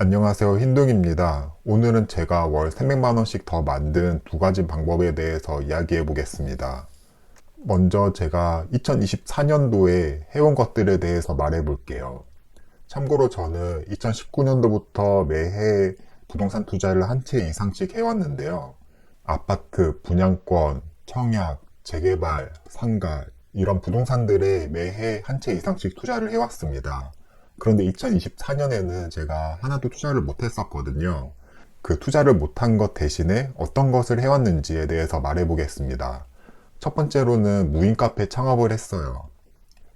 안녕하세요. 흰둥입니다. 오늘은 제가 월 300만원씩 더 만든 두 가지 방법에 대해서 이야기해 보겠습니다. 먼저 제가 2024년도에 해온 것들에 대해서 말해 볼게요. 참고로 저는 2019년도부터 매해 부동산 투자를 한 채 이상씩 해왔는데요. 아파트, 분양권, 청약, 재개발, 상가, 이런 부동산들에 매해 한 채 이상씩 투자를 해왔습니다. 그런데 2024년에는 제가 하나도 투자를 못했었거든요. 그 투자를 못한 것 대신에 어떤 것을 해왔는지에 대해서 말해보겠습니다. 첫 번째로는 무인 카페 창업을 했어요.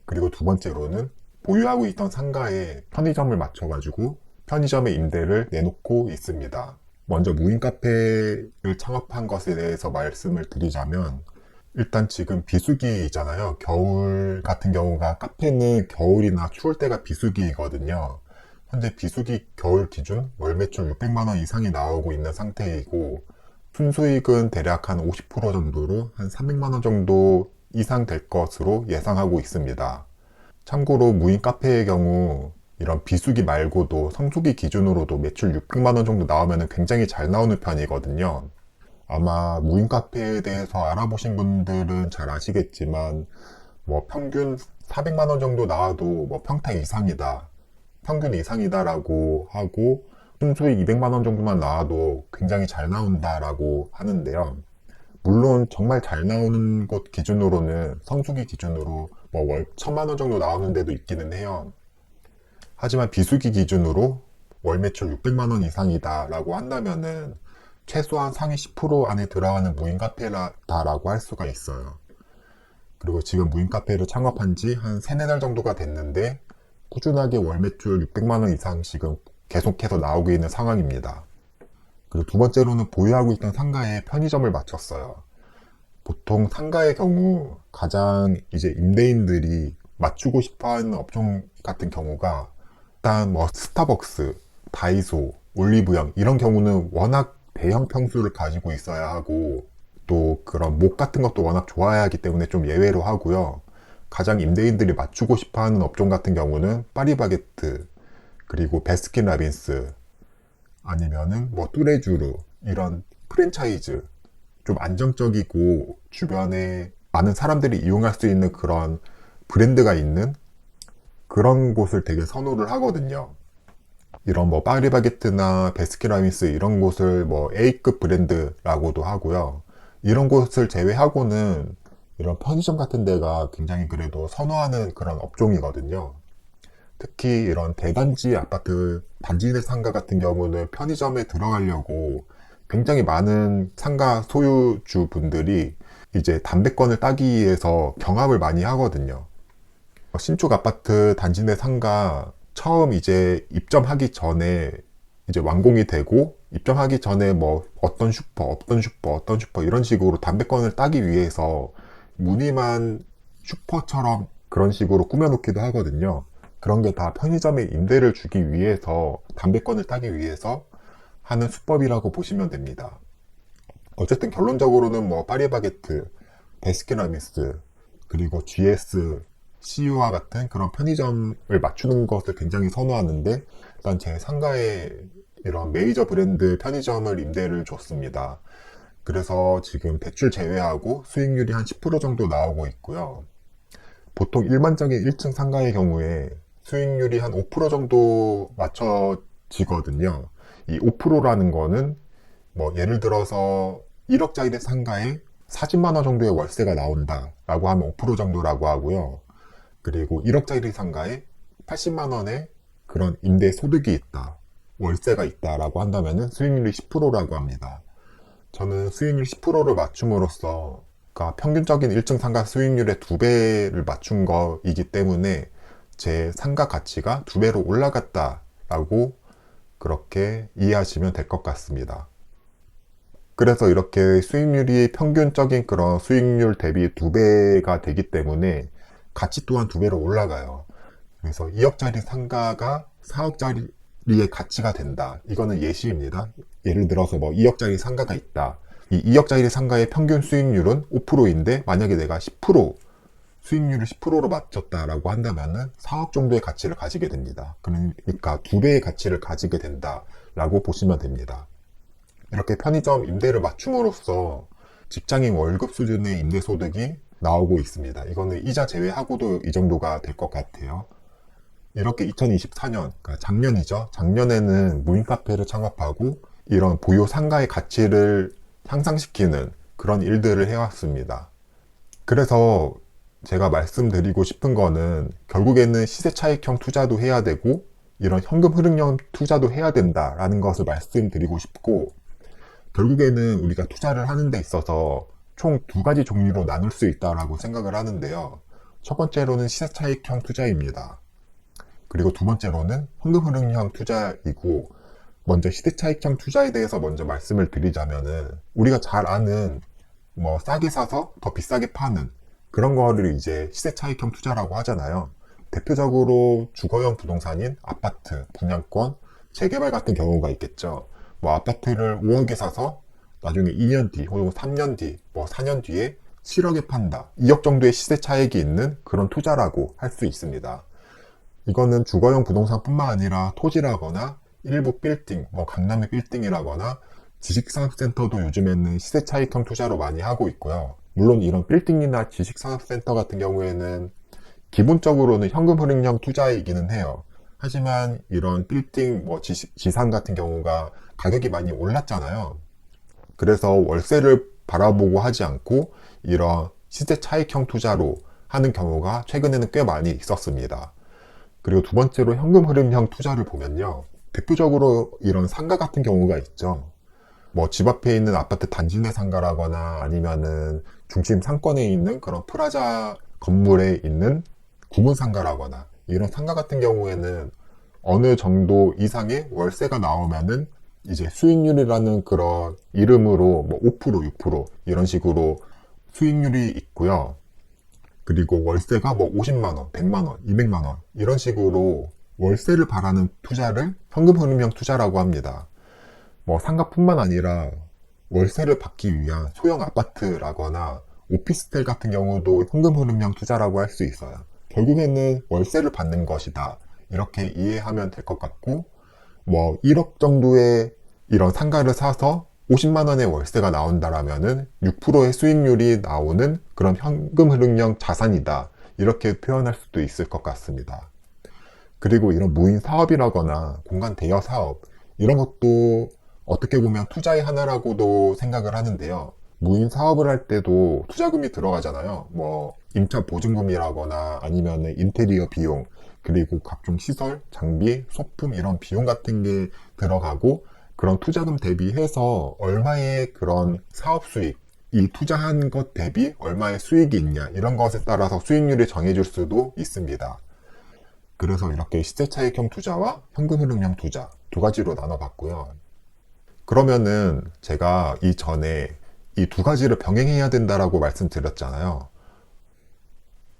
그리고 두 번째로는 보유하고 있던 상가에 편의점을 맞춰가지고 편의점의 임대를 내놓고 있습니다. 먼저 무인 카페를 창업한 것에 대해서 말씀을 드리자면, 일단 지금 비수기잖아요. 겨울 같은 경우가 카페는 겨울이나 추울 때가 비수기이거든요. 현재 비수기 겨울 기준 월 매출 600만원 이상이 나오고 있는 상태이고, 순수익은 대략 한 50% 정도로 한 300만원 정도 이상 될 것으로 예상하고 있습니다. 참고로 무인 카페의 경우 이런 비수기 말고도 성수기 기준으로도 매출 600만원 정도 나오면 굉장히 잘 나오는 편이거든요. 아마 무인 카페에 대해서 알아보신 분들은 잘 아시겠지만, 뭐 평균 400만원 정도 나와도 뭐 평타 이상이다, 평균 이상이다라고 하고, 순수익 200만원 정도만 나와도 굉장히 잘 나온다라고 하는데요. 물론 정말 잘 나오는 곳 기준으로는 성수기 기준으로 뭐 월 1000만원 정도 나오는 데도 있기는 해요. 하지만 비수기 기준으로 월 매출 600만원 이상이다라고 한다면은 최소한 상위 10% 안에 들어가는 무인 카페다라고 할 수가 있어요. 그리고 지금 무인 카페를 창업한 지 한 3, 4달 정도가 됐는데 꾸준하게 월 매출 600만원 이상씩은 계속해서 나오고 있는 상황입니다. 그리고 두 번째로는 보유하고 있던 상가에 편의점을 맞췄어요. 보통 상가의 경우 가장 이제 임대인들이 맞추고 싶어 하는 업종 같은 경우가, 일단 뭐 스타벅스, 다이소, 올리브영 이런 경우는 워낙 대형 평수를 가지고 있어야 하고, 또 그런 목 같은 것도 워낙 좋아야 하기 때문에 좀 예외로 하고요. 가장 임대인들이 맞추고 싶어 하는 업종 같은 경우는 파리바게트, 그리고 베스킨라빈스, 아니면은 뭐 뚜레쥬르, 이런 프랜차이즈, 좀 안정적이고 주변에 많은 사람들이 이용할 수 있는 그런 브랜드가 있는 그런 곳을 되게 선호를 하거든요. 이런 뭐 파리바게트나 베스킨라빈스 이런 곳을 뭐 A급 브랜드라고도 하고요. 이런 곳을 제외하고는 이런 편의점 같은 데가 굉장히 그래도 선호하는 그런 업종이거든요. 특히 이런 대단지 아파트, 단지 내 상가 같은 경우는 편의점에 들어가려고 굉장히 많은 상가 소유주분들이 이제 담대권을 따기 위해서 경합을 많이 하거든요. 신축 아파트 단지 내 상가 처음 이제 입점하기 전에 이제 완공이 되고, 입점하기 전에 뭐 어떤 슈퍼 이런 식으로 담배권을 따기 위해서 무늬만 슈퍼처럼 그런 식으로 꾸며놓기도 하거든요. 그런 게 다 편의점에 임대를 주기 위해서, 담배권을 따기 위해서 하는 수법이라고 보시면 됩니다. 어쨌든 결론적으로는 뭐 파리바게트, 베스킨라빈스, 그리고 GS, CU와 같은 그런 편의점을 맞추는 것을 굉장히 선호하는데, 일단 제 상가에 이런 메이저 브랜드 편의점을 임대를 줬습니다. 그래서 지금 대출 제외하고 수익률이 한 10% 정도 나오고 있고요. 보통 일반적인 1층 상가의 경우에 수익률이 한 5% 정도 맞춰지거든요. 이 5%라는 거는 뭐 예를 들어서 1억짜리 상가에 40만 원 정도의 월세가 나온다라고 하면 5% 정도라고 하고요. 그리고 1억짜리 상가에 80만 원의 그런 임대 소득이 있다, 월세가 있다라고 한다면 수익률이 10%라고 합니다. 저는 수익률 10%를 맞춤으로써, 그러니까 평균적인 1층 상가 수익률의 2배를 맞춘 거이기 때문에 제 상가 가치가 2배로 올라갔다라고 그렇게 이해하시면 될 것 같습니다. 그래서 이렇게 수익률이 평균적인 그런 수익률 대비 2배가 되기 때문에 가치 또한 2배로 올라가요. 그래서 2억짜리 상가가 4억짜리의 가치가 된다. 이거는 예시입니다. 예를 들어서 뭐 2억짜리 상가가 있다. 이 2억짜리 상가의 평균 수익률은 5%인데 만약에 내가 10% 수익률을 10%로 맞췄다라고 한다면은 4억 정도의 가치를 가지게 됩니다. 그러니까 2배의 가치를 가지게 된다라고 보시면 됩니다. 이렇게 편의점 임대를 맞춤으로써 직장인 월급 수준의 임대소득이 나오고 있습니다. 이거는 이자 제외하고도 이 정도가 될 것 같아요. 이렇게 2024년, 그러니까 작년이죠. 작년에는 무인 카페를 창업하고 이런 보유 상가의 가치를 향상시키는 그런 일들을 해왔습니다. 그래서 제가 말씀드리고 싶은 거는 결국에는 시세 차익형 투자도 해야 되고 이런 현금 흐름형 투자도 해야 된다라는 것을 말씀드리고 싶고, 결국에는 우리가 투자를 하는 데 있어서 총 2가지 종류로 나눌 수 있다라고 생각을 하는데요. 첫 번째로는 시세 차익형 투자입니다. 그리고 두 번째로는 현금 흐름형 투자이고, 먼저 시세 차익형 투자에 대해서 먼저 말씀을 드리자면은 우리가 잘 아는 뭐 싸게 사서 더 비싸게 파는 그런 거를 이제 시세 차익형 투자라고 하잖아요. 대표적으로 주거용 부동산인 아파트, 분양권, 재개발 같은 경우가 있겠죠. 뭐 아파트를 5억에 사서 나중에 2년 뒤 혹은 3년 뒤, 뭐 4년 뒤에 7억에 판다. 2억 정도의 시세 차익이 있는 그런 투자라고 할 수 있습니다. 이거는 주거용 부동산뿐만 아니라 토지라거나 일부 빌딩, 뭐 강남의 빌딩이라거나 지식산업센터도 요즘에는 시세 차익형 투자로 많이 하고 있고요. 물론 이런 빌딩이나 지식산업센터 같은 경우에는 기본적으로는 현금 흐름형 투자이기는 해요. 하지만 이런 빌딩, 뭐 지상 같은 경우가 가격이 많이 올랐잖아요. 그래서 월세를 바라보고 하지 않고 이런 시세 차익형 투자로 하는 경우가 최근에는 꽤 많이 있었습니다. 그리고 두 번째로 현금 흐름형 투자를 보면요. 대표적으로 이런 상가 같은 경우가 있죠. 뭐 집 앞에 있는 아파트 단지 내 상가라거나 아니면은 중심 상권에 있는 그런 프라자 건물에 있는 구분 상가라거나 이런 상가 같은 경우에는 어느 정도 이상의 월세가 나오면은 이제 수익률이라는 그런 이름으로 뭐 5%, 6% 이런 식으로 수익률이 있고요. 그리고 월세가 뭐 50만원, 100만원, 200만원 이런 식으로 월세를 바라는 투자를 현금 흐름형 투자라고 합니다. 뭐 상가뿐만 아니라 월세를 받기 위한 소형 아파트라거나 오피스텔 같은 경우도 현금 흐름형 투자라고 할 수 있어요. 결국에는 월세를 받는 것이다. 이렇게 이해하면 될 것 같고, 뭐 1억 정도의 이런 상가를 사서 50만 원의 월세가 나온다라면은 6%의 수익률이 나오는 그런 현금 흐름형 자산이다. 이렇게 표현할 수도 있을 것 같습니다. 그리고 이런 무인 사업이라거나 공간 대여 사업 이런 것도 어떻게 보면 투자의 하나라고도 생각을 하는데요. 무인 사업을 할 때도 투자금이 들어가잖아요. 뭐 임차 보증금이라거나 아니면 인테리어 비용, 그리고 각종 시설, 장비, 소품 이런 비용 같은 게 들어가고, 그런 투자금 대비해서 얼마의 그런 사업 수익, 이 투자한 것 대비 얼마의 수익이 있냐 이런 것에 따라서 수익률이 정해질 수도 있습니다. 그래서 이렇게 시세차익형 투자와 현금 흐름형 투자 두 가지로 나눠봤고요. 그러면은 제가 이전에 이 두 가지를 병행해야 된다라고 말씀드렸잖아요.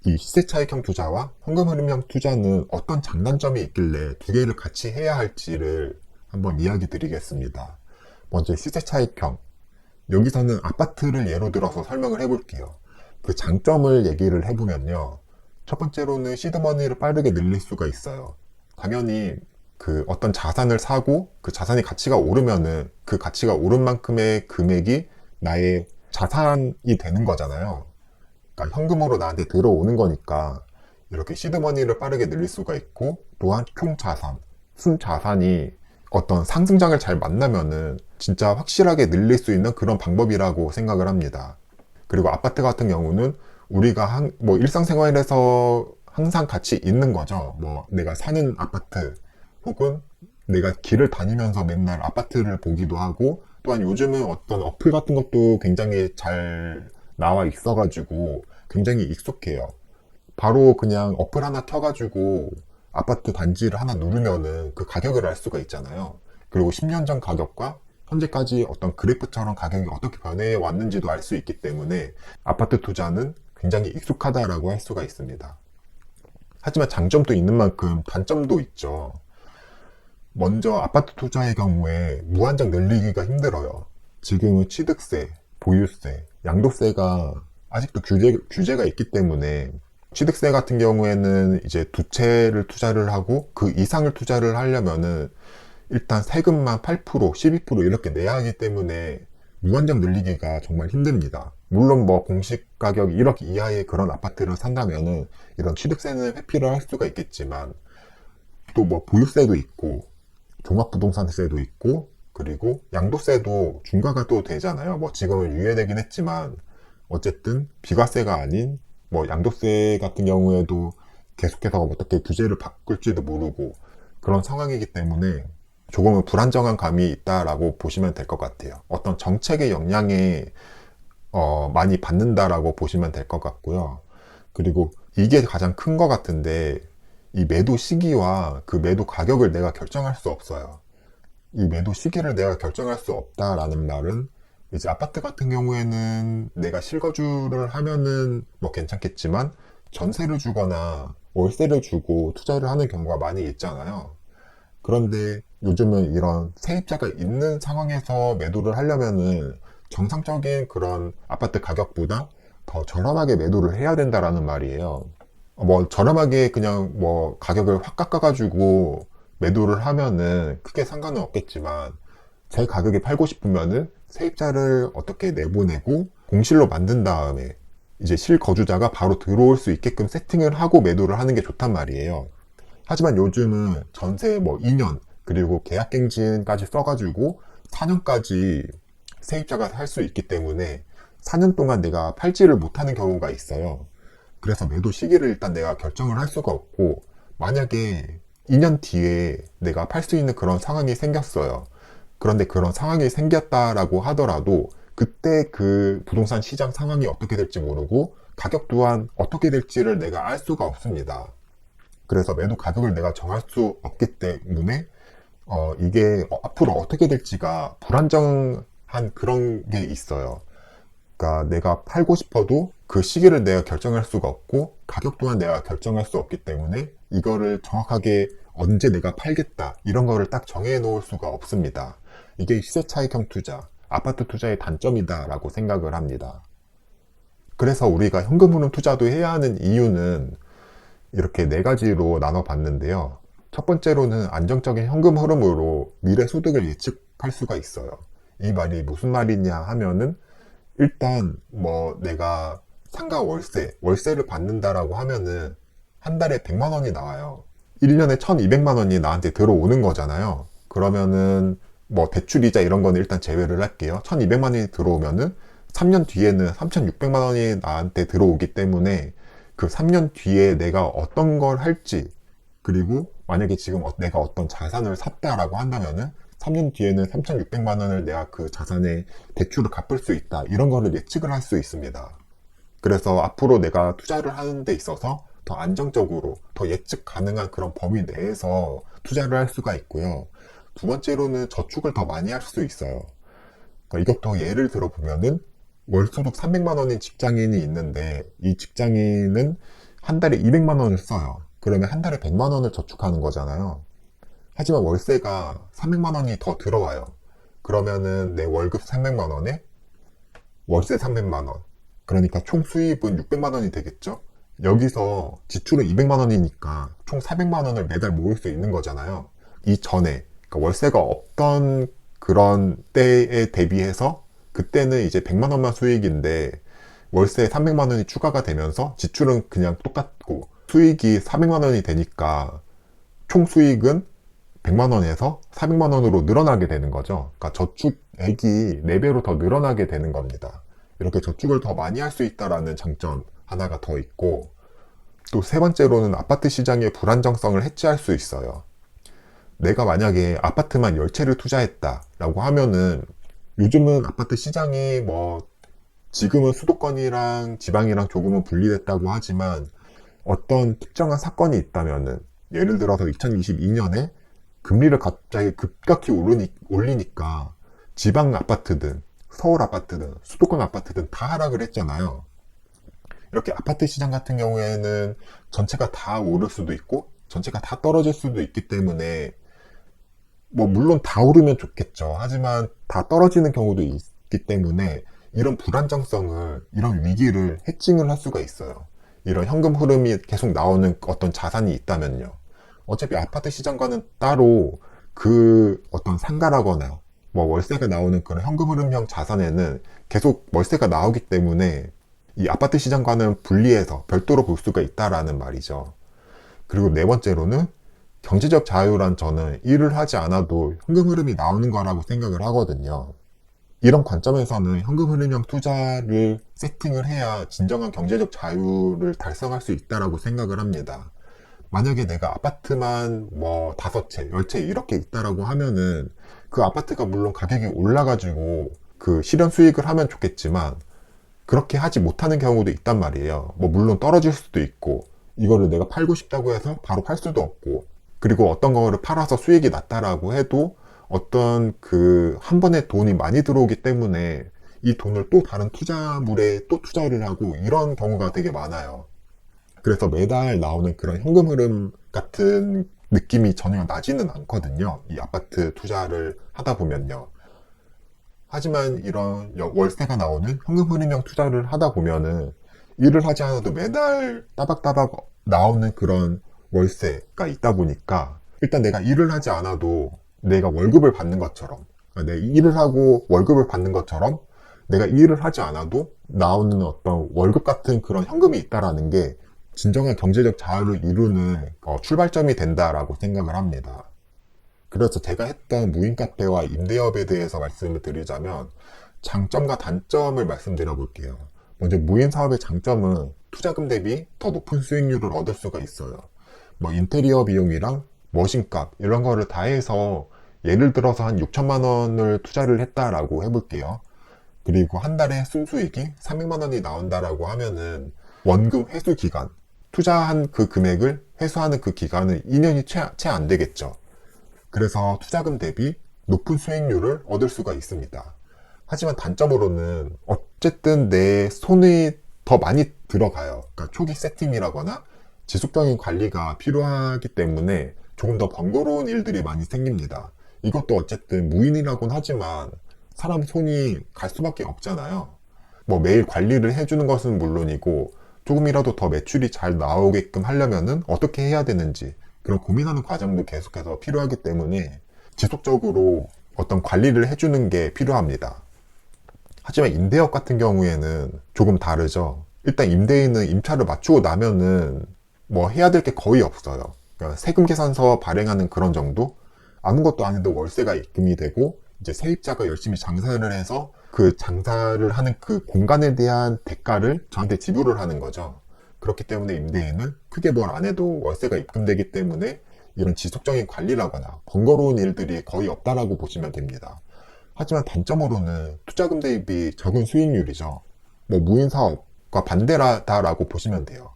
이 시세차익형 투자와 현금 흐름형 투자는 어떤 장단점이 있길래 두 개를 같이 해야 할지를 한번 이야기 드리겠습니다. 먼저 시세차익형. 여기서는 아파트를 예로 들어서 설명을 해볼게요. 그 장점을 얘기를 해보면요. 첫 번째로는 시드머니를 빠르게 늘릴 수가 있어요. 당연히 그 어떤 자산을 사고 그 자산의 가치가 오르면은 그 가치가 오른 만큼의 금액이 나의 자산이 되는 거잖아요. 그러니까 현금으로 나한테 들어오는 거니까 이렇게 시드머니를 빠르게 늘릴 수가 있고, 또한 총 자산, 순 자산이 어떤 상승장을 잘 만나면은 진짜 확실하게 늘릴 수 있는 그런 방법이라고 생각을 합니다. 그리고 아파트 같은 경우는 우리가 뭐 일상생활에서 항상 같이 있는 거죠. 뭐 내가 사는 아파트 혹은 내가 길을 다니면서 맨날 아파트를 보기도 하고, 또한 요즘은 어떤 어플 같은 것도 굉장히 잘 나와 있어가지고 굉장히 익숙해요. 바로 그냥 어플 하나 켜가지고 아파트 단지를 하나 누르면은 그 가격을 알 수가 있잖아요. 그리고 10년 전 가격과 현재까지 어떤 그래프처럼 가격이 어떻게 변해 왔는지도 알 수 있기 때문에 아파트 투자는 굉장히 익숙하다라고 할 수가 있습니다. 하지만 장점도 있는 만큼 단점도 있죠. 먼저 아파트 투자의 경우에 무한정 늘리기가 힘들어요. 지금은 취득세, 보유세, 양도세가 아직도 규제가 있기 때문에 취득세 같은 경우에는 이제 두 채를 투자를 하고 그 이상을 투자를 하려면은 일단 세금만 8%, 12% 이렇게 내야 하기 때문에 무한정 늘리기가 정말 힘듭니다. 물론 뭐 공시 가격 1억 이하의 그런 아파트를 산다면은 이런 취득세는 회피를 할 수가 있겠지만 또 뭐 보유세도 있고 종합부동산세도 있고 그리고 양도세도 중과가 또 되잖아요. 뭐 지금은 유예되긴 했지만 어쨌든 비과세가 아닌 뭐 양도세 같은 경우에도 계속해서 어떻게 규제를 바꿀지도 모르고 그런 상황이기 때문에 조금은 불안정한 감이 있다라고 보시면 될 것 같아요. 어떤 정책의 영향에 많이 받는다라고 보시면 될 것 같고요. 그리고 이게 가장 큰 것 같은데 이 매도 시기와 그 매도 가격을 내가 결정할 수 없어요. 이 매도 시기를 내가 결정할 수 없다라는 말은 이제 아파트 같은 경우에는 내가 실거주를 하면은 뭐 괜찮겠지만 전세를 주거나 월세를 주고 투자를 하는 경우가 많이 있잖아요. 그런데 요즘은 이런 세입자가 있는 상황에서 매도를 하려면은 정상적인 그런 아파트 가격보다 더 저렴하게 매도를 해야 된다라는 말이에요. 뭐 저렴하게 그냥 뭐 가격을 확 깎아가지고 매도를 하면은 크게 상관은 없겠지만 제 가격에 팔고 싶으면은 세입자를 어떻게 내보내고 공실로 만든 다음에 이제 실거주자가 바로 들어올 수 있게끔 세팅을 하고 매도를 하는 게 좋단 말이에요. 하지만 요즘은 전세 뭐 2년 그리고 계약갱신까지 써가지고 4년까지 세입자가 살 수 있기 때문에 4년 동안 내가 팔지를 못하는 경우가 있어요. 그래서 매도 시기를 일단 내가 결정을 할 수가 없고 만약에 2년 뒤에 내가 팔 수 있는 그런 상황이 생겼어요. 그런데 그런 상황이 생겼다라고 하더라도 그때 그 부동산 시장 상황이 어떻게 될지 모르고 가격 또한 어떻게 될지를 내가 알 수가 없습니다. 그래서 매도 가격을 내가 정할 수 없기 때문에 이게 앞으로 어떻게 될지가 불안정한 그런 게 있어요. 그러니까 내가 팔고 싶어도 그 시기를 내가 결정할 수가 없고 가격 또한 내가 결정할 수 없기 때문에 이거를 정확하게 언제 내가 팔겠다 이런 거를 딱 정해 놓을 수가 없습니다. 이게 시세 차익형 투자, 아파트 투자의 단점이다 라고 생각을 합니다. 그래서 우리가 현금 흐름 투자도 해야 하는 이유는 이렇게 네 가지로 나눠 봤는데요. 첫 번째로는 안정적인 현금 흐름으로 미래 소득을 예측할 수가 있어요. 이 말이 무슨 말이냐 하면은 일단 뭐 내가 상가 월세를 받는다라고 하면은 한 달에 100만 원이 나와요. 1년에 1200만 원이 나한테 들어오는 거잖아요. 그러면은 뭐 대출이자 이런 거는 일단 제외를 할게요. 1200만 원이 들어오면은 3년 뒤에는 3600만 원이 나한테 들어오기 때문에 그 3년 뒤에 내가 어떤 걸 할지 그리고 만약에 지금 내가 어떤 자산을 샀다라고 한다면은 3년 뒤에는 3,600만 원을 내가 그 자산에 대출을 갚을 수 있다. 이런 거를 예측을 할 수 있습니다. 그래서 앞으로 내가 투자를 하는 데 있어서 더 안정적으로, 더 예측 가능한 그런 범위 내에서 투자를 할 수가 있고요. 두 번째로는 저축을 더 많이 할 수 있어요. 그러니까 이것도 예를 들어 보면은 월소득 300만 원인 직장인이 있는데 이 직장인은 한 달에 200만 원을 써요. 그러면 한 달에 100만 원을 저축하는 거잖아요. 하지만 월세가 300만 원이 더 들어와요. 그러면은 내 월급 300만 원에 월세 300만 원. 그러니까 총 수입은 600만 원이 되겠죠? 여기서 지출은 200만 원이니까 총 400만 원을 매달 모을 수 있는 거잖아요. 이전에, 그러니까 월세가 없던 그런 때에 대비해서 그때는 이제 100만 원만 수익인데 월세 300만 원이 추가가 되면서 지출은 그냥 똑같고 수익이 400만 원이 되니까 총 수익은 100만 원에서 400만 원으로 늘어나게 되는 거죠. 그러니까 저축액이 4배로 더 늘어나게 되는 겁니다. 이렇게 저축을 더 많이 할 수 있다라는 장점 하나가 더 있고 또 세 번째로는 아파트 시장의 불안정성을 해치할 수 있어요. 내가 만약에 아파트만 10채를 투자했다라고 하면은 요즘은 아파트 시장이 뭐 지금은 수도권이랑 지방이랑 조금은 분리됐다고 하지만 어떤 특정한 사건이 있다면은 예를 들어서 2022년에 금리를 갑자기 급격히 올리니까 지방 아파트든 서울 아파트든 수도권 아파트든 다 하락을 했잖아요. 이렇게 아파트 시장 같은 경우에는 전체가 다 오를 수도 있고 전체가 다 떨어질 수도 있기 때문에 뭐 물론 다 오르면 좋겠죠. 하지만 다 떨어지는 경우도 있기 때문에 이런 불안정성을 이런 위기를 해칭을 할 수가 있어요. 이런 현금 흐름이 계속 나오는 어떤 자산이 있다면요. 어차피 아파트 시장과는 따로 그 어떤 상가라거나 뭐 월세가 나오는 그런 현금 흐름형 자산에는 계속 월세가 나오기 때문에 이 아파트 시장과는 분리해서 별도로 볼 수가 있다라는 말이죠. 그리고 네 번째로는 경제적 자유란 저는 일을 하지 않아도 현금 흐름이 나오는 거라고 생각을 하거든요. 이런 관점에서는 현금 흐름형 투자를 세팅을 해야 진정한 경제적 자유를 달성할 수 있다라고 생각을 합니다. 만약에 내가 아파트만 뭐 5채, 10채 이렇게 있다라고 하면은 그 아파트가 물론 가격이 올라가지고 그 실현 수익을 하면 좋겠지만 그렇게 하지 못하는 경우도 있단 말이에요. 뭐 물론 떨어질 수도 있고 이거를 내가 팔고 싶다고 해서 바로 팔 수도 없고 그리고 어떤 거를 팔아서 수익이 났다라고 해도 어떤 그 한 번에 돈이 많이 들어오기 때문에 이 돈을 또 다른 투자물에 또 투자를 하고 이런 경우가 되게 많아요. 그래서 매달 나오는 그런 현금 흐름 같은 느낌이 전혀 나지는 않거든요. 이 아파트 투자를 하다 보면요. 하지만 이런 월세가 나오는 현금 흐름형 투자를 하다 보면은 일을 하지 않아도 매달 따박따박 나오는 그런 월세가 있다 보니까 일단 내가 일을 하지 않아도 내가 월급을 받는 것처럼 내 일을 하고 월급을 받는 것처럼 내가 일을 하지 않아도 나오는 어떤 월급 같은 그런 현금이 있다라는 게 진정한 경제적 자유를 이루는 출발점이 된다라고 생각을 합니다. 그래서 제가 했던 무인 카페와 임대업에 대해서 말씀을 드리자면 장점과 단점을 말씀드려 볼게요. 먼저 무인 사업의 장점은 투자금 대비 더 높은 수익률을 얻을 수가 있어요. 뭐 인테리어 비용이랑 머신값 이런 거를 다 해서 예를 들어서 한 6천만 원을 투자를 했다라고 해볼게요. 그리고 한 달에 순수익이 300만 원이 나온다라고 하면은 원금 회수 기간, 투자한 그 금액을 회수하는 그 기간은 2년이 채 안 되겠죠. 그래서 투자금 대비 높은 수익률을 얻을 수가 있습니다. 하지만 단점으로는 어쨌든 내 손이 더 많이 들어가요. 그러니까 초기 세팅이라거나 지속적인 관리가 필요하기 때문에 조금 더 번거로운 일들이 많이 생깁니다. 이것도 어쨌든 무인이라고는 하지만 사람 손이 갈 수밖에 없잖아요. 뭐 매일 관리를 해주는 것은 물론이고 조금이라도 더 매출이 잘 나오게끔 하려면은 어떻게 해야 되는지 그런 고민하는 과정도 계속해서 필요하기 때문에 지속적으로 어떤 관리를 해주는 게 필요합니다. 하지만 임대업 같은 경우에는 조금 다르죠. 일단 임대인은 임차를 맞추고 나면은 뭐 해야 될 게 거의 없어요. 그러니까 세금 계산서 발행하는 그런 정도? 아무것도 안 해도 월세가 입금이 되고 이제 세입자가 열심히 장사를 해서 그 장사를 하는 그 공간에 대한 대가를 저한테 지불을 하는 거죠. 그렇기 때문에 임대인은 크게 뭘 안 해도 월세가 입금되기 때문에 이런 지속적인 관리라거나 번거로운 일들이 거의 없다라고 보시면 됩니다. 하지만 단점으로는 투자금 대비 적은 수익률이죠. 뭐 무인 사업과 반대다라고 보시면 돼요.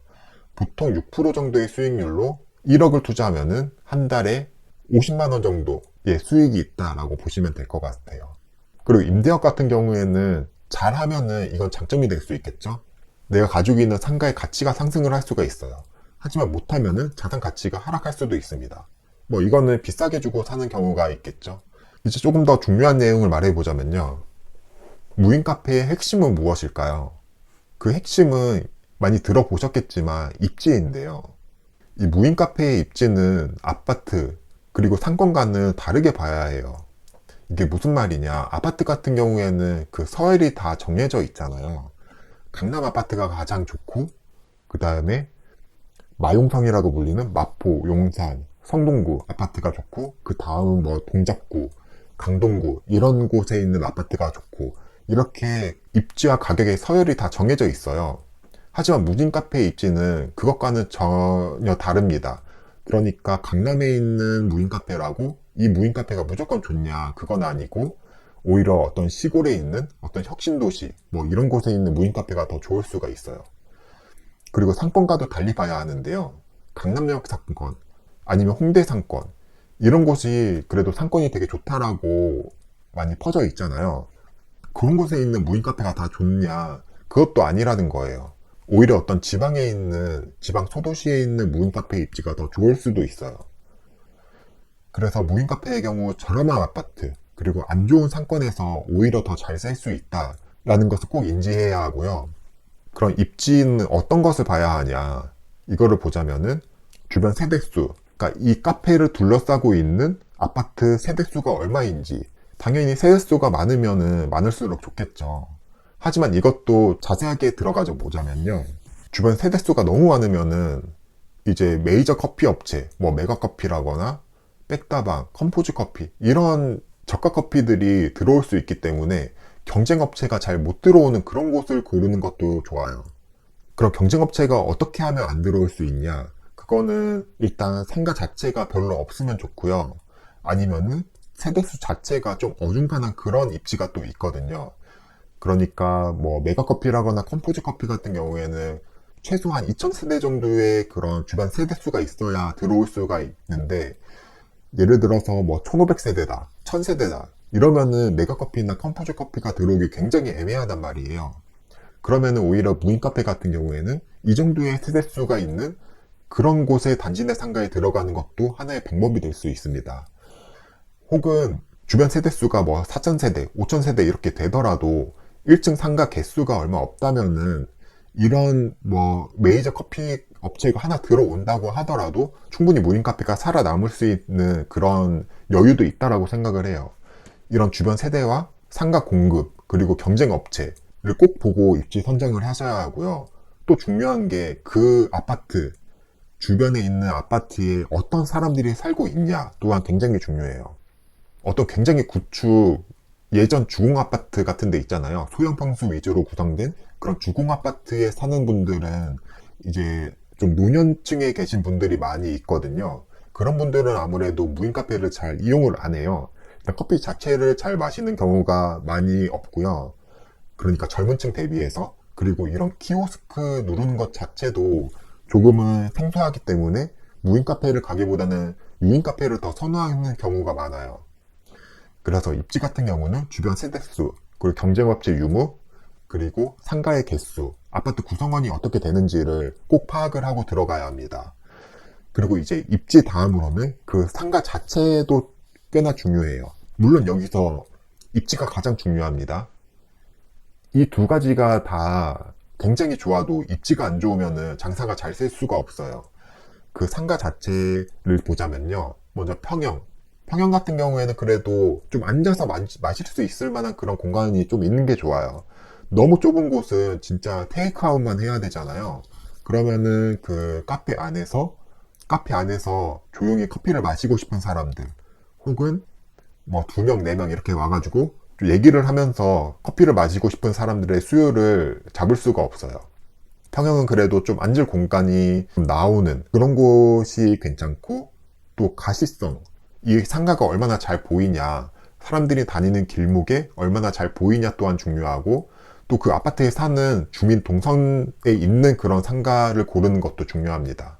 보통 6% 정도의 수익률로 1억을 투자하면은 한 달에 50만 원 정도의 수익이 있다라고 보시면 될 것 같아요. 그리고 임대업 같은 경우에는 잘하면은 이건 장점이 될 수 있겠죠. 내가 가지고 있는 상가의 가치가 상승을 할 수가 있어요. 하지만 못하면은 자산 가치가 하락할 수도 있습니다. 뭐 이거는 비싸게 주고 사는 경우가 있겠죠. 이제 조금 더 중요한 내용을 말해보자면요. 무인 카페의 핵심은 무엇일까요? 그 핵심은 많이 들어보셨겠지만 입지인데요. 이 무인 카페의 입지는 아파트 그리고 상권과는 다르게 봐야 해요. 이게 무슨 말이냐? 아파트 같은 경우에는 그 서열이 다 정해져 있잖아요. 강남 아파트가 가장 좋고 그 다음에 마용성이라고 불리는 마포, 용산, 성동구 아파트가 좋고 그 다음은 뭐 동작구, 강동구 이런 곳에 있는 아파트가 좋고 이렇게 입지와 가격의 서열이 다 정해져 있어요. 하지만 무인 카페의 입지는 그것과는 전혀 다릅니다. 그러니까 강남에 있는 무인 카페라고 이 무인 카페가 무조건 좋냐 그건 아니고 오히려 어떤 시골에 있는 어떤 혁신도시 뭐 이런 곳에 있는 무인 카페가 더 좋을 수가 있어요. 그리고 상권과도 달리 봐야 하는데요. 강남역 상권 아니면 홍대 상권 이런 곳이 그래도 상권이 되게 좋다라고 많이 퍼져 있잖아요. 그런 곳에 있는 무인 카페가 다 좋냐 그것도 아니라는 거예요. 오히려 어떤 지방에 있는 지방 소도시에 있는 무인 카페 입지가 더 좋을 수도 있어요. 그래서 무인 카페의 경우 저렴한 아파트 그리고 안 좋은 상권에서 오히려 더 잘 살 수 있다라는 것을 꼭 인지해야 하고요. 그런 입지는 어떤 것을 봐야 하냐, 이거를 보자면은 주변 세대수, 그러니까 이 카페를 둘러싸고 있는 아파트 세대수가 얼마인지. 당연히 세대수가 많으면은 많을수록 좋겠죠. 하지만 이것도 자세하게 들어가서 보자면요, 주변 세대수가 너무 많으면은 이제 메이저 커피 업체, 뭐 메가커피라거나 백다방, 컴포즈 커피, 이런 저가 커피들이 들어올 수 있기 때문에 경쟁 업체가 잘 못 들어오는 그런 곳을 고르는 것도 좋아요. 그럼 경쟁 업체가 어떻게 하면 안 들어올 수 있냐? 그거는 일단 상가 자체가 별로 없으면 좋고요. 아니면은 세대수 자체가 좀 어중간한 그런 입지가 또 있거든요. 그러니까 뭐 메가커피라거나 컴포즈 커피 같은 경우에는 최소한 2000세대 정도의 그런 주변 세대수가 있어야 들어올 수가 있는데, 예를 들어서 뭐 1500세대다, 1000세대다 이러면은 메가커피나 컴포즈 커피가 들어오기 굉장히 애매하단 말이에요. 그러면은 오히려 무인 카페 같은 경우에는 이 정도의 세대수가 있는 그런 곳에 단지 내 상가에 들어가는 것도 하나의 방법이 될 수 있습니다. 혹은 주변 세대수가 뭐 4000세대, 5000세대 이렇게 되더라도 1층 상가 개수가 얼마 없다면은 이런 뭐 메이저 커피 업체가 하나 들어온다고 하더라도 충분히 무인 카페가 살아남을 수 있는 그런 여유도 있다라고 생각을 해요. 이런 주변 세대와 상가 공급, 그리고 경쟁 업체를 꼭 보고 입지 선정을 하셔야 하고요. 또 중요한 게 그 아파트, 주변에 있는 아파트에 어떤 사람들이 살고 있냐 또한 굉장히 중요해요. 어떤 굉장히 구축, 예전 주공 아파트 같은 데 있잖아요. 소형 평수 위주로 구성된 그런 주공 아파트에 사는 분들은 이제 좀 노년층에 계신 분들이 많이 있거든요. 그런 분들은 아무래도 무인 카페를 잘 이용을 안 해요. 커피 자체를 잘 마시는 경우가 많이 없고요. 그러니까 젊은 층 대비해서. 그리고 이런 키오스크 누르는 것 자체도 조금은 생소하기 때문에 무인 카페를 가기보다는 유인 카페를 더 선호하는 경우가 많아요. 그래서 입지 같은 경우는 주변 세대수, 그리고 경쟁업체 유무, 그리고 상가의 개수, 아파트 구성원이 어떻게 되는지를 꼭 파악을 하고 들어가야 합니다. 그리고 이제 입지 다음으로는 그 상가 자체도 꽤나 중요해요. 물론 여기서 입지가 가장 중요합니다. 이 두 가지가 다 굉장히 좋아도 입지가 안 좋으면 장사가 잘 될 수가 없어요. 그 상가 자체를 보자면요, 먼저 평형. 평형 같은 경우에는 그래도 좀 앉아서 마실 수 있을 만한 그런 공간이 좀 있는 게 좋아요. 너무 좁은 곳은 진짜 테이크아웃만 해야 되잖아요. 그러면은 그 카페 안에서 조용히 커피를 마시고 싶은 사람들, 혹은 뭐 2명, 4명 이렇게 와가지고 좀 얘기를 하면서 커피를 마시고 싶은 사람들의 수요를 잡을 수가 없어요. 평형은 그래도 좀 앉을 공간이 좀 나오는 그런 곳이 괜찮고, 또 가시성, 이 상가가 얼마나 잘 보이냐, 사람들이 다니는 길목에 얼마나 잘 보이냐 또한 중요하고, 또 그 아파트에 사는 주민 동선에 있는 그런 상가를 고르는 것도 중요합니다.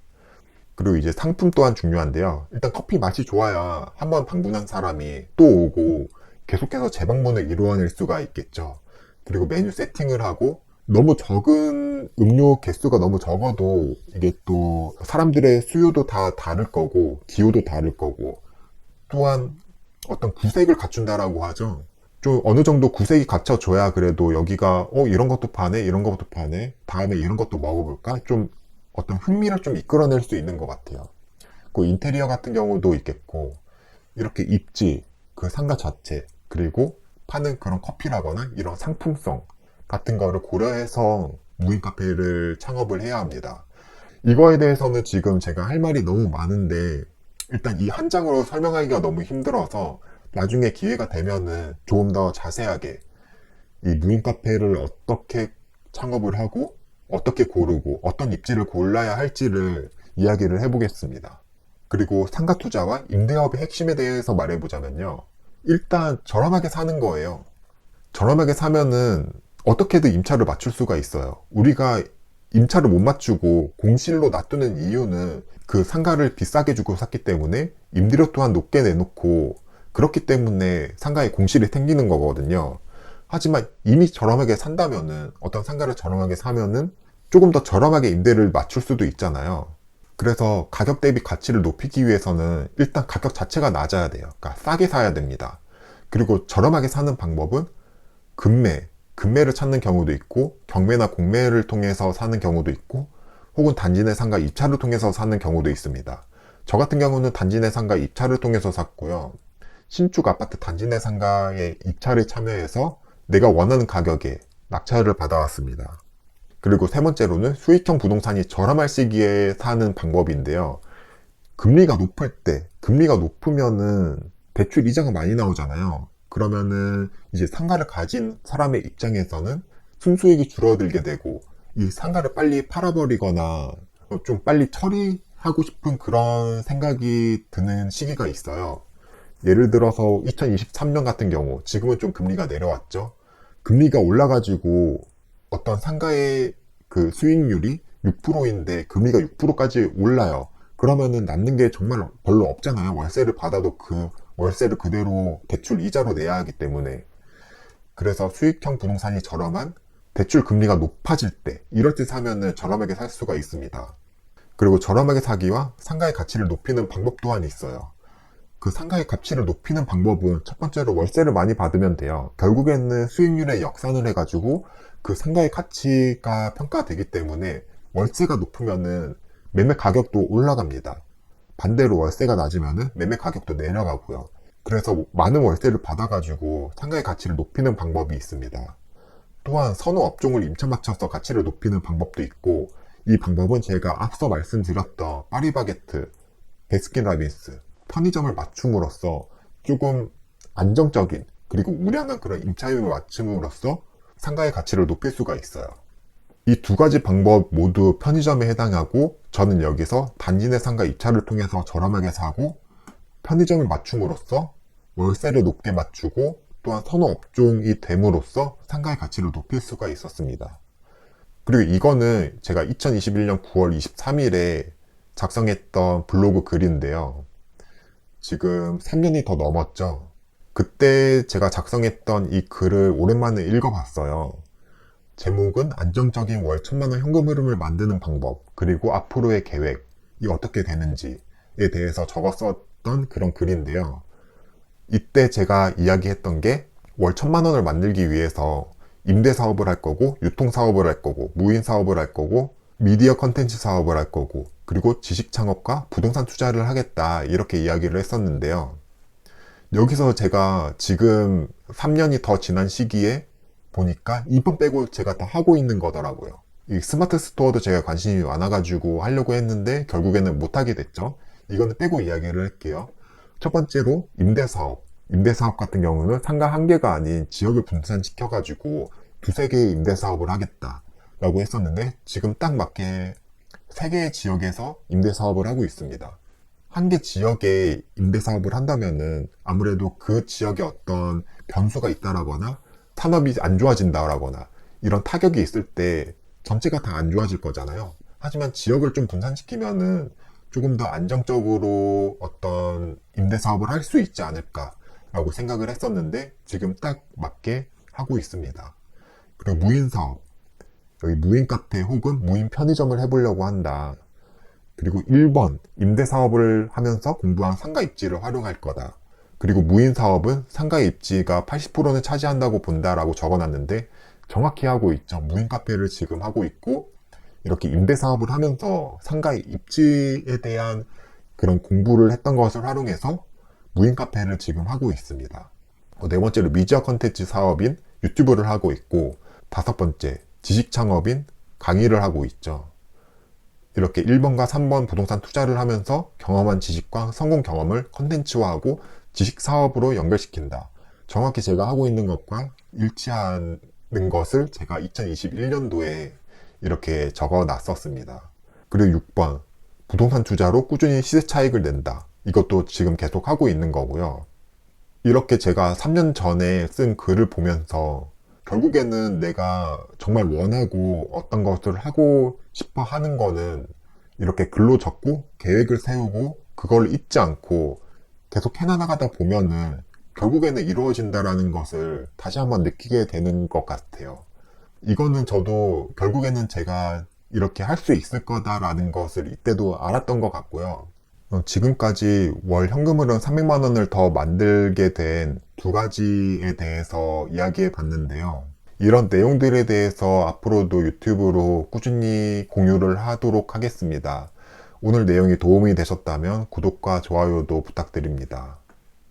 그리고 이제 상품 또한 중요한데요. 일단 커피 맛이 좋아야 한번 방문한 사람이 또 오고 계속해서 재방문을 이루어낼 수가 있겠죠. 그리고 메뉴 세팅을 하고, 너무 적은 음료 개수가 너무 적어도 이게 또 사람들의 수요도 다 다를 거고 기호도 다를 거고, 또한 어떤 구색을 갖춘다라고 하죠. 좀 어느 정도 구색이 갖춰줘야 그래도 여기가 이런 것도 파네, 이런 것도 파네, 다음에 이런 것도 먹어볼까, 좀 어떤 흥미를 좀 이끌어낼 수 있는 것 같아요. 그 인테리어 같은 경우도 있겠고, 이렇게 입지, 그 상가 자체, 그리고 파는 그런 커피라거나 이런 상품성 같은 거를 고려해서 무인 카페를 창업을 해야 합니다. 이거에 대해서는 지금 제가 할 말이 너무 많은데, 일단 이 한 장으로 설명하기가 너무 힘들어서 나중에 기회가 되면은 조금 더 자세하게 이 무인 카페를 어떻게 창업을 하고, 어떻게 고르고, 어떤 입지를 골라야 할지를 이야기를 해보겠습니다. 그리고 상가 투자와 임대업의 핵심에 대해서 말해보자면요, 일단 저렴하게 사는 거예요. 저렴하게 사면은 어떻게든 임차를 맞출 수가 있어요. 우리가 임차를 못 맞추고 공실로 놔두는 이유는 그 상가를 비싸게 주고 샀기 때문에 임대료 또한 높게 내놓고, 그렇기 때문에 상가에 공실이 생기는 거거든요. 하지만 이미 저렴하게 산다면은, 어떤 상가를 저렴하게 사면은 조금 더 저렴하게 임대를 맞출 수도 있잖아요. 그래서 가격 대비 가치를 높이기 위해서는 일단 가격 자체가 낮아야 돼요. 그러니까 싸게 사야 됩니다. 그리고 저렴하게 사는 방법은 금매를 찾는 경우도 있고, 경매나 공매를 통해서 사는 경우도 있고 혹은 단지 내 상가 입찰을 통해서 사는 경우도 있습니다. 저 같은 경우는 단지 내 상가 입찰을 통해서 샀고요. 신축 아파트 단지 내 상가의 입찰에 참여해서 내가 원하는 가격에 낙찰을 받아왔습니다. 그리고 세 번째로는 수익형 부동산이 저렴할 시기에 사는 방법인데요. 금리가 높을 때, 금리가 높으면은 대출 이자가 많이 나오잖아요. 그러면은 이제 상가를 가진 사람의 입장에서는 순수익이 줄어들게 되고 이 상가를 빨리 팔아버리거나 좀 빨리 처리하고 싶은 그런 생각이 드는 시기가 있어요. 예를 들어서 2023년 같은 경우, 지금은 좀 금리가 내려왔죠. 금리가 올라가지고 어떤 상가의 그 수익률이 6%인데 금리가 6%까지 올라요. 그러면은 남는 게 정말 별로 없잖아요. 월세를 받아도 그 월세를 그대로 대출 이자로 내야 하기 때문에. 그래서 수익형 부동산이 저렴한 대출 금리가 높아질 때, 이럴 때 사면은 저렴하게 살 수가 있습니다. 그리고 저렴하게 사기와 상가의 가치를 높이는 방법 또한 있어요. 그 상가의 가치를 높이는 방법은 첫 번째로 월세를 많이 받으면 돼요. 결국에는 수익률에 역산을 해가지고 그 상가의 가치가 평가되기 때문에 월세가 높으면은 매매 가격도 올라갑니다. 반대로 월세가 낮으면은 매매 가격도 내려가고요. 그래서 많은 월세를 받아가지고 상가의 가치를 높이는 방법이 있습니다. 또한 선호 업종을 임차 맞춰서 가치를 높이는 방법도 있고, 이 방법은 제가 앞서 말씀드렸던 파리바게트, 베스킨라빈스, 편의점을 맞춤으로써 조금 안정적인 그리고 우량한 그런 임차인을 맞춤으로써 상가의 가치를 높일 수가 있어요. 이 두 가지 방법 모두 편의점에 해당하고, 저는 여기서 단지 내 상가 입찰을 통해서 저렴하게 사고 편의점을 맞춤으로써 월세를 높게 맞추고 또한 선호 업종이 됨으로써 상가의 가치를 높일 수가 있었습니다. 그리고 이거는 제가 2021년 9월 23일에 작성했던 블로그 글인데요. 지금 3년이 더 넘었죠. 그때 제가 작성했던 이 글을 오랜만에 읽어봤어요. 제목은 안정적인 월 1,000만원 현금 흐름을 만드는 방법, 그리고 앞으로의 계획이 어떻게 되는지에 대해서 적었었던 그런 글인데요. 이때 제가 이야기했던 게 월 1,000만원을 만들기 위해서 임대 사업을 할 거고, 유통 사업을 할 거고, 무인 사업을 할 거고, 미디어 컨텐츠 사업을 할 거고, 그리고 지식 창업과 부동산 투자를 하겠다, 이렇게 이야기를 했었는데요. 여기서 제가 지금 3년이 더 지난 시기에 보니까 이번 빼고 제가 다 하고 있는 거더라고요. 이 스마트 스토어도 제가 관심이 많아가지고 하려고 했는데 결국에는 못하게 됐죠. 이거는 빼고 이야기를 할게요. 첫 번째로 임대사업. 임대사업 같은 경우는 상가 한 개가 아닌 지역을 분산시켜가지고 두세 개의 임대사업을 하겠다라고 했었는데, 지금 딱 맞게 세 개의 지역에서 임대사업을 하고 있습니다. 한 개 지역에 임대사업을 한다면은 아무래도 그 지역에 어떤 변수가 있다라거나 산업이 안 좋아진다라거나 이런 타격이 있을 때 전체가 다 안 좋아질 거잖아요. 하지만 지역을 좀 분산시키면은 조금 더 안정적으로 어떤 임대사업을 할 수 있지 않을까라고 생각을 했었는데, 지금 딱 맞게 하고 있습니다. 그리고 무인사업. 여기 무인 카페 혹은 무인 편의점을 해보려고 한다. 그리고 1번, 임대사업을 하면서 공부한 상가 입지를 활용할 거다. 그리고 무인 사업은 상가 입지가 80%는 차지한다고 본다라고 적어놨는데 정확히 하고 있죠. 무인 카페를 지금 하고 있고, 이렇게 임대 사업을 하면서 상가의 입지에 대한 그런 공부를 했던 것을 활용해서 무인 카페를 지금 하고 있습니다. 네 번째로 미디어 컨텐츠 사업인 유튜브를 하고 있고, 다섯 번째 지식 창업인 강의를 하고 있죠. 이렇게 1번과 3번 부동산 투자를 하면서 경험한 지식과 성공 경험을 컨텐츠화하고 지식 사업으로 연결시킨다. 정확히 제가 하고 있는 것과 일치하는 것을 제가 2021년도에 이렇게 적어 놨었습니다. 그리고 6번, 부동산 투자로 꾸준히 시세 차익을 낸다. 이것도 지금 계속 하고 있는 거고요. 이렇게 제가 3년 전에 쓴 글을 보면서 결국에는 내가 정말 원하고 어떤 것을 하고 싶어 하는 거는 이렇게 글로 적고 계획을 세우고 그걸 잊지 않고 계속 해나가다 보면은 결국에는 이루어진다라는 것을 다시 한번 느끼게 되는 것 같아요. 이거는 저도 결국에는 제가 이렇게 할 수 있을 거다라는 것을 이때도 알았던 것 같고요. 지금까지 월 현금으로 300만 원을 더 만들게 된 두 가지에 대해서 이야기해 봤는데요. 이런 내용들에 대해서 앞으로도 유튜브로 꾸준히 공유를 하도록 하겠습니다. 오늘 내용이 도움이 되셨다면 구독과 좋아요도 부탁드립니다.